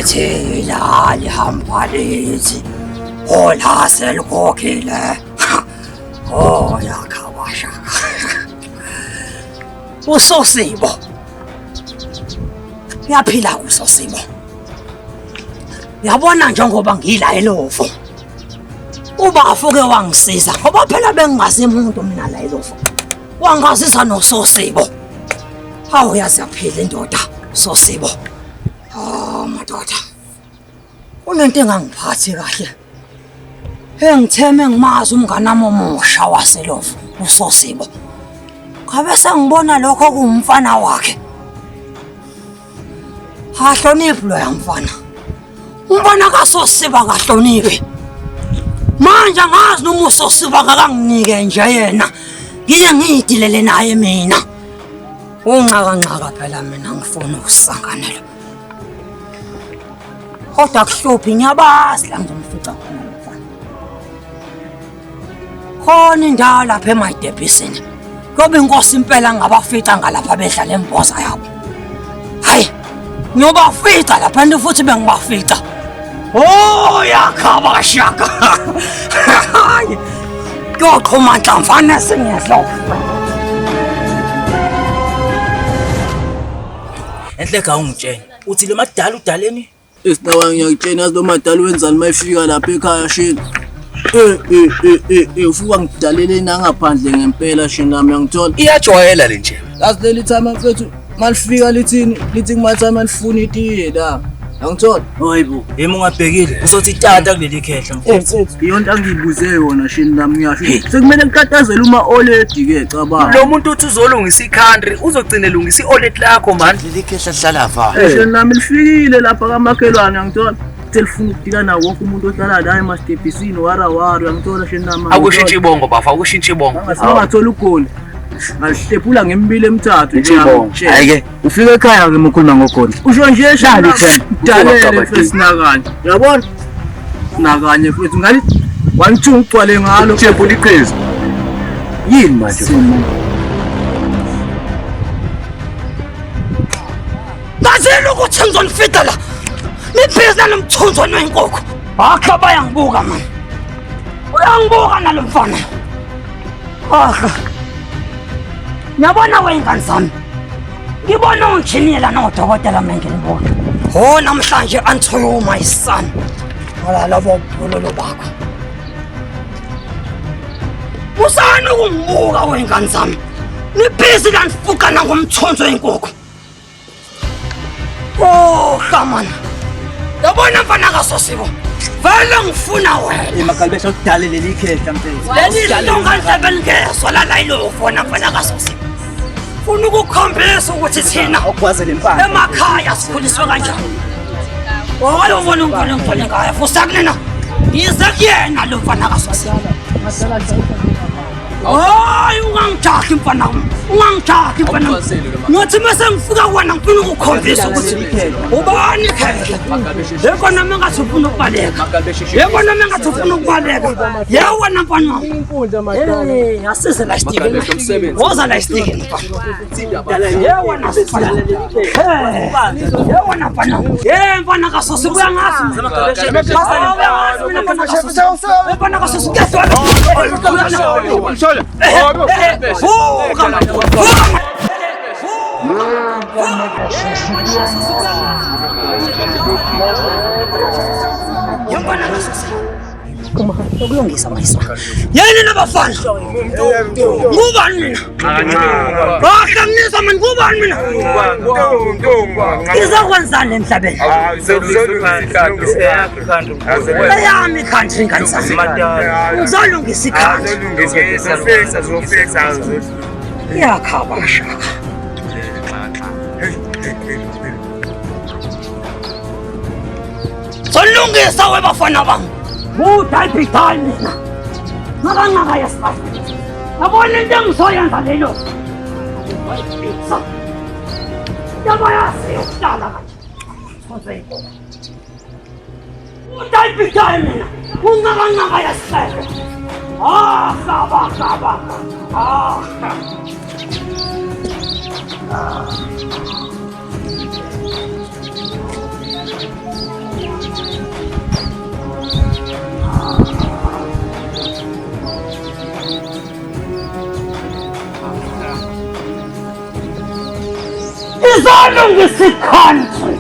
Lithila lihamba lithi hola selikhokhile. Oh yakhabasha. Usosibo. Yaphila usosibo. Yabona njengoba ngila elovo. Uba afuke wangisiza ngoba phela bengingazimuntu mina la elovo. Wangazisa nososibo. Hawu yazi yaphila indoda sosibo. Oh madoda. Unento engangiphathi kahle. Engitheme ngimazi umngane wami omusha waselovo usosibo. Ngabe sengibona lokho kuumfana wakhe. Hahloniphi lo yamfana. Umbona kaSosiba kahloniphi. Manje ngazi noma uSosiba akanginike nje yena. Ngiye ngidilele naye mina. Unxaka phela mina ngifuna ukusanganela. Kodwa kuhluphi ngiyabazi la ngizomfica khona lo mfana. Khona indawo lapha eMadebhisini. Ngoba inkosi impela ngabafica ngalapha bedlala emboza yabo. Hayi. Ngiyobafica lapha nje futhi bengibafica. Oh yakhabashaka. Hayi. Koqhuma nhlamvana sengiyahlofa. Enhleka ungitshela uthi le madala udaleni Esinawa ngiyakutshena yazi lo madala wenzani mayifika lapha ekhaya shini. Ufuka ngidalele nangaphandle ngempela shini nami ngithola. iyajwayela le nje. Yazi leli time mfethu malifika lithini lithi kumatha malifuna itiye la. Angithola. Hayibo, yimi ungabhekile uzothi tata kuleli khehla mfethu. Iyonto angiyibuze yona shini nami ngiyasho. Sekumele ngitatazele uma oledi ke cabanga. Lo muntu uthi uzolungisa iCountry uzogcina elungisa iOlet lakho man. Leli khehla lihlala pha. Shini nami lifikile lapha kamakhelwane angithola. Telefoni ukudila nawo wonke umuntu ohlala la eMastebhisini wara angithola shini nami. Akushintshe ibongo bafa, akushintshe ibongo. Angathola ugoli. Ngahlephula ngembili emithathu nje. Hayike, ufika ekhaya ke mkhuluma ngokhona. Usho nje shali dalele fesinakanye. Yabona? Nakanye mfethu ngali wangithunga ugcwale ngalo. Thephu liqhezi. Yini manje? Ngazelo ukuthi ngizonifida la. Niphezela nomthunzwane wenkukhu. Akha bayangibuka man. Uyangibuka nalomfana. Akha. Nyabona wengane zami. Ngibona ungijiniyela nodokotela mina ngilibona. Oh namhlanje Anthony my son. Wala labo bololo bakho. Usana ukungibuka wengane zami. Nibhizi lanifuka ngomthunzo wenkukhu. Oh kamana. Yabona mfana kaSosibo. Vele ngifuna wena. Emakalibesha ukudala leli khehla mfethu. Leli longanhlebe lingeso la layilo ufona mfana kaSosibo. Ufuna ukukhombisa ukuthi thina Okwazela impande. emakhaya sikhuliswe kanjani. Walo ubona unkulu ngifana ngaya fusakunena. Yize kuyena lo mfana kaSosibo. Hayi ungangijahi mfana wami. Ungangijahi mfana. Ngathi mase ngifika kuwena ngifuna ukukhombisa ukuthi ubani khehla. Yebo nami ngathi ufuna ukubaleka. Yebo nami ngathi ufuna ukubaleka. Yebo na mfana wami. Asize la Steve. Woza la Steve mfana. Yebo na mfana. Yebo na mfana. Mfana kaSosibo uyangazi. Mfana kaSosibo kuyadwa. Ukulungisa mayiswa. Yena nabafana. Ngubani mina? Bahlangisa mina ngubani mina? Izokwenzani emhlabeni? Ayami country kansani. Ngizolungisa ikhaya. Yakhabasha. Solungisa webafana bami. Budal bidal mina. Ngakangaka yasibani. Yabona into engizoyenza lelo. Pizza. Yabayasi ukuhlala kanje. Budal bidal mina. Ngakangaka yasibani. Kaba. izolungisa i-country